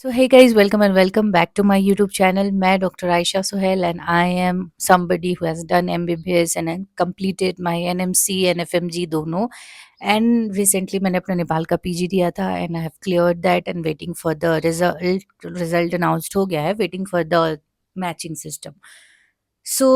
So hey guys, welcome and welcome back to my YouTube channel. मैं doctor Ayesha Suhail and I am somebody who has done MBBS and completed my NMC and FMG दोनों. And recently मैंने अपना नेपाल का PG दिया था and I have cleared that and waiting for the result. Result announced हो गया है, waiting for the matching system. सो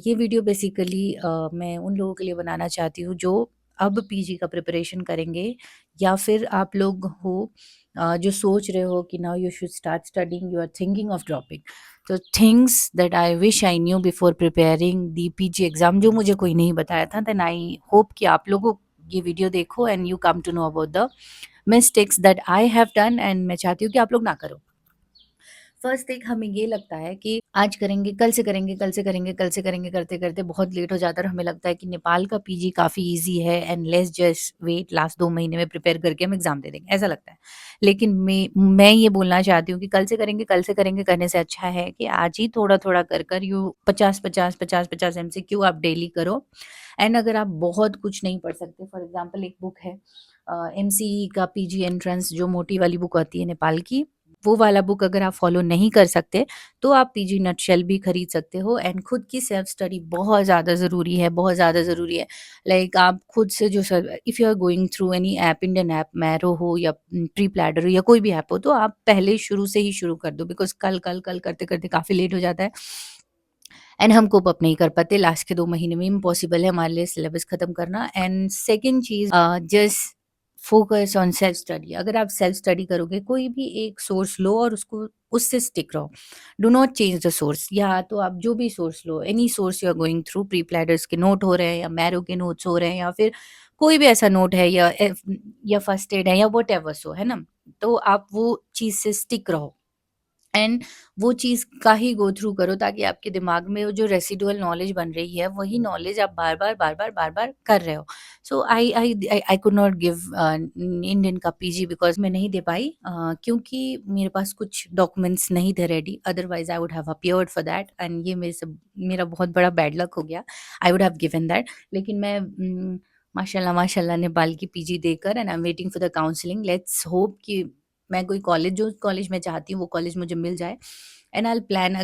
ये वीडियो बेसिकली मैं उन लोगों के लिए बनाना चाहती हूँ जो अब पीजी का प्रिपरेशन करेंगे या फिर आप लोग हो जो सोच रहे हो कि now you should start studying you are thinking of dropping तो things that I wish I knew before preparing the PG exam जो मुझे कोई नहीं बताया था देन आई होप कि आप लोगों ये वीडियो देखो and you come to know about the mistakes that I have done एंड मैं चाहती हूँ कि आप लोग ना करो। फर्स्ट थिंग हमें ये लगता है कि आज करेंगे, कल से करेंगे, कल से करेंगे, कल से करेंगे करते-करते बहुत लेट हो जाता है और हमें लगता है कि नेपाल का पीजी काफ़ी ईज़ी है and let's just wait last 2 महीने में प्रिपेयर करके हम एग्ज़ाम दे देंगे, ऐसा लगता है। लेकिन मैं ये बोलना चाहती हूँ कि कल से करेंगे करने से अच्छा है कि आज ही थोड़ा-थोड़ा कर यू 50-50, 50-50 एमसीक्यू आप डेली करो। एंड अगर आप बहुत कुछ नहीं पढ़ सकते फॉर एग्ज़ाम्पल एक बुक है एमसीई का पीजी एंट्रेंस जो मोटी वाली बुक आती है नेपाल की, वो वाला बुक अगर आप फॉलो नहीं कर सकते तो आप पीजी नटशेल भी खरीद सकते हो एंड खुद की सेल्फ स्टडी बहुत ज़्यादा ज़रूरी है, बहुत ज़्यादा ज़रूरी है। लाइक आप खुद से जो if you are going through any app, Indian app, Marrow हो या प्री प्लैडर हो या कोई भी ऐप हो, तो आप पहले शुरू से ही शुरू कर दो बिकॉज़ कल करते-करते काफ़ी लेट हो जाता है एंड हम कोप अप नहीं कर पाते। लास्ट के 2 महीने में इम्पॉसिबल है हमारे लिए सिलेबस खत्म करना। And second cheese just focus on self study. अगर आप सेल्फ स्टडी करोगे, कोई भी एक सोर्स लो और उसको उससे स्टिक रहो। Do not change the source. या तो आप जो भी सोर्स लो, any source you are going through, PrepLadders के नोट हो रहे हैं या मैरो के नोट्स हो रहे हैं या फिर कोई भी ऐसा नोट है या फर्स्ट एड है या व्हाटएवर सो, है ना? तो आप वो चीज़ से स्टिक रहो। एंड वो चीज़ का ही गो थ्रू करो ताकि आपके दिमाग में वो जो रेसिडुअल नॉलेज बन रही है वही नॉलेज आप बार-बार कर रहे हो। So I could not give Indian का पीजी बिकॉज़ मैं नहीं दे पाई क्योंकि मेरे पास कुछ डॉक्यूमेंट्स नहीं थे ready otherwise I would have appeared for that and ये मेरा बहुत बड़ा बैड लक हो गया। I would have given that लेकिन मैं माशाल्लाह नेपाल की पीजी देकर and I am waiting for the counselling. Let's hope कि मैं कोई कॉलेज जो कॉलेज मैं चाहती हूँ वो कॉलेज मुझे मिल जाए एंड आई प्लान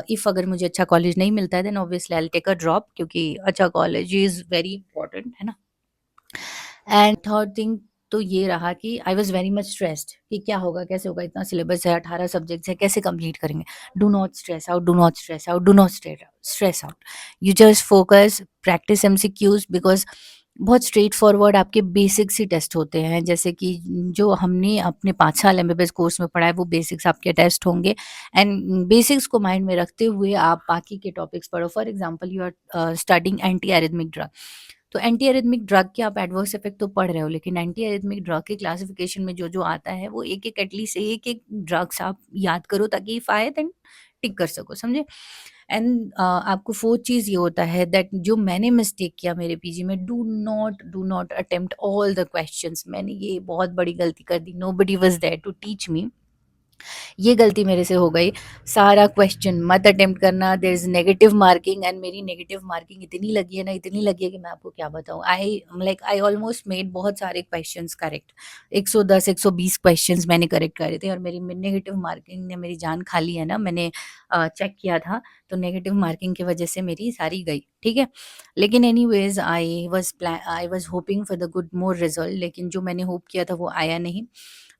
इफ अगर मुझे अच्छा कॉलेज नहीं मिलता है then obviously I take a drop क्योंकि अच्छा कॉलेज इज वेरी इंपॉर्टेंट है ना। एंड थर्ड थिंग तो ये रहा कि I was very much stressed कि क्या होगा कैसे होगा, इतना सिलेबस है, 18 सब्जेक्ट्स है, कैसे कंप्लीट करेंगे। Do not stress out, do not stress out, do not stress out. You just focus, practice MCQs because बहुत स्ट्रेट फॉरवर्ड आपके बेसिक्स ही टेस्ट होते हैं। जैसे कि जो हमने अपने 5 साल एमबीबीएस कोर्स में पढ़ा है वो बेसिक्स आपके टेस्ट होंगे एंड बेसिक्स को माइंड में रखते हुए आप बाकी के टॉपिक्स पढ़ो। For example you are studying anti arrhythmic drug, तो एंटी एरिथमिक ड्रग के आप एडवर्स इफेक्ट तो पढ़ रहे हो लेकिन एंटी एरिथमिक ड्रग के क्लासिफिकेशन में जो जो आता है वो एक एक एटलीस्ट एक एक ड्रग्स आप याद करो ताकि इफ आए देन टिक कर सको, समझे। एंड आपको फोर्थ चीज़ ये होता है दैट जो मैंने मिस्टेक किया मेरे पीजी में, do not attempt all the questions. मैंने ये बहुत बड़ी गलती कर दी, nobody was there to teach me. ये गलती मेरे से हो गई, सारा क्वेश्चन मत अटेम्प्ट करना, there is negative marking and मेरी नेगेटिव मार्किंग इतनी लगी है ना, इतनी लगी है कि मैं आपको क्या बताऊं। आई ऑलमोस्ट मेड बहुत सारे क्वेश्चंस करेक्ट, 110 120 क्वेश्चंस मैंने करेक्ट करे थे और मेरी नेगेटिव मार्किंग ने मेरी जान खा ली है ना। मैंने चेक किया था तो नेगेटिव मार्किंग की वजह से मेरी सारी गई, ठीक है। लेकिन anyways I was hoping for the good more result, लेकिन जो मैंने होप किया था वो आया नहीं।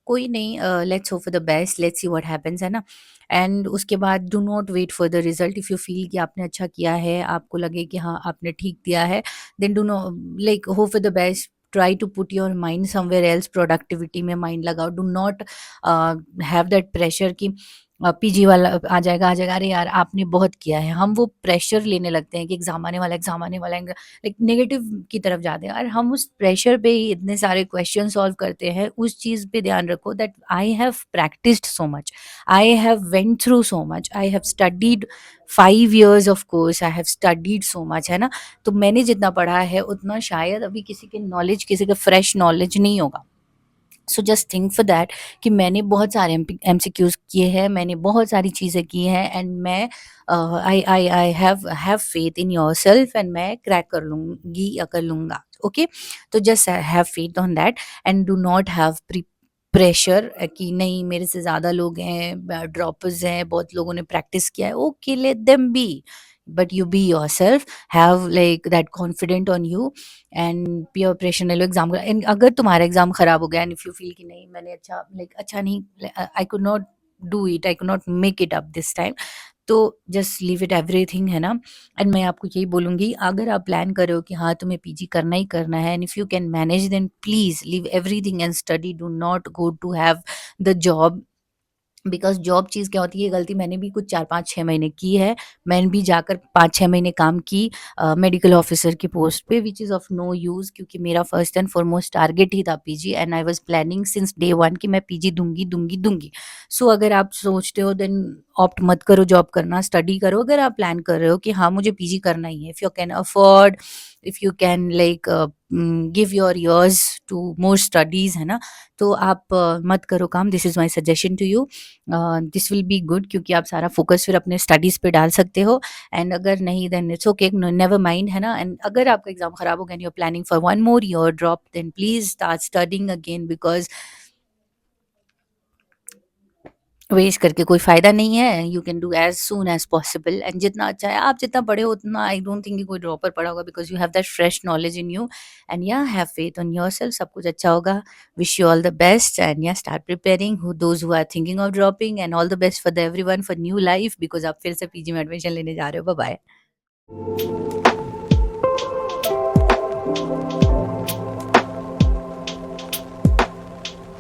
कोई नहीं, let's hope for the best, let's see what happens, है ना। एंड उसके बाद do not wait for the result. If you feel कि आपने अच्छा किया है, आपको लगे कि हाँ आपने ठीक दिया है, then do no like hope for the best, try to put your mind somewhere else, productivity में माइंड लगाओ। Do not have that pressure कि पीजी वाला आ जाएगा, अरे यार आपने बहुत किया है। हम वो प्रेशर लेने लगते हैं कि एग्जाम आने वाला है, लाइक नेगेटिव की तरफ जाते हैं और हम उस प्रेशर पे ही इतने सारे क्वेश्चन सॉल्व करते हैं। उस चीज़ पे ध्यान रखो that I have practised so much, I have went through so much, I have studied 5 years of course, I have studied so much, है ना। तो मैंने जितना पढ़ा है उतना शायद अभी किसी के नॉलेज, किसी का फ्रेश नॉलेज नहीं होगा। So just think for that कि मैंने बहुत सारे एमसीक्यूज किए हैं, मैंने बहुत सारी चीज़ें की हैं एंड मैं I have faith in your self and मैं क्रैक कर लूँगी या कर लूँगा, ओके। तो just have faith on that and do not have pressure कि नहीं मेरे से ज़्यादा लोग हैं, ड्रॉपर्स हैं, बहुत लोगों ने प्रैक्टिस किया है, okay let them be, but you be yourself, have like that confident on you and peer pressure ले लो एग्जाम का। एंड अगर तुम्हारा एग्जाम खराब हो गया एंड इफ यू फील कि नहीं मैंने अच्छा नहीं, आई could not do it, I could not make it up this time, तो जस्ट लीव इट एवरीथिंग, है ना। एंड मैं आपको यही बोलूँगी, अगर आप प्लान कर रहे हो कि हाँ तुम्हें पीजी करना ही करना है and if you can manage then please leave everything and study, do not go to have the job. Because job चीज़ क्या होती है, ये गलती मैंने भी कुछ 4-5-6 महीने की है। मैंने भी जाकर 5-6 महीने काम की मेडिकल ऑफ़िसर की पोस्ट पे, which is of no use, क्योंकि मेरा फर्स्ट एंड फॉरमोस्ट टारगेट ही था PG and I was planning since day 1 कि मैं पीजी दूँगी, दूँगी, दूँगी। सो अगर आप सोचते हो देन ऑप्ट मत करो जॉब करना, स्टडी करो। अगर आप प्लान कर रहे हो कि हाँ, मुझे पीजी करना ही है, if you can afford, if you can give your years to more studies, है ना? तो आप मत करो काम, this is my suggestion to you. This will be good, क्योंकि आप सारा फोकस फिर अपने स्टडीज़ पे डाल सकते हो। एंड अगर नहीं then it's okay, never mind, है ना। एंड अगर आपका एग्जाम खराब हो गया and you are planning for one more year drop, then please start studying again, because waste करके कोई फायदा नहीं है। You can do as soon as possible, and जितना अच्छा है, आप जितना पढ़े हो उतना, आई डोंट थिंक कि कोई ड्रॉपर पढ़ा होगा, because you have that fresh knowledge in you. And yeah have faith on yourself, सब कुछ अच्छा होगा। Wish you all the best and yeah start preparing who those who are thinking of dropping, and all the best for the everyone for new life, because आप फिर से PG में admission लेने जा रहे हो। Bye bye.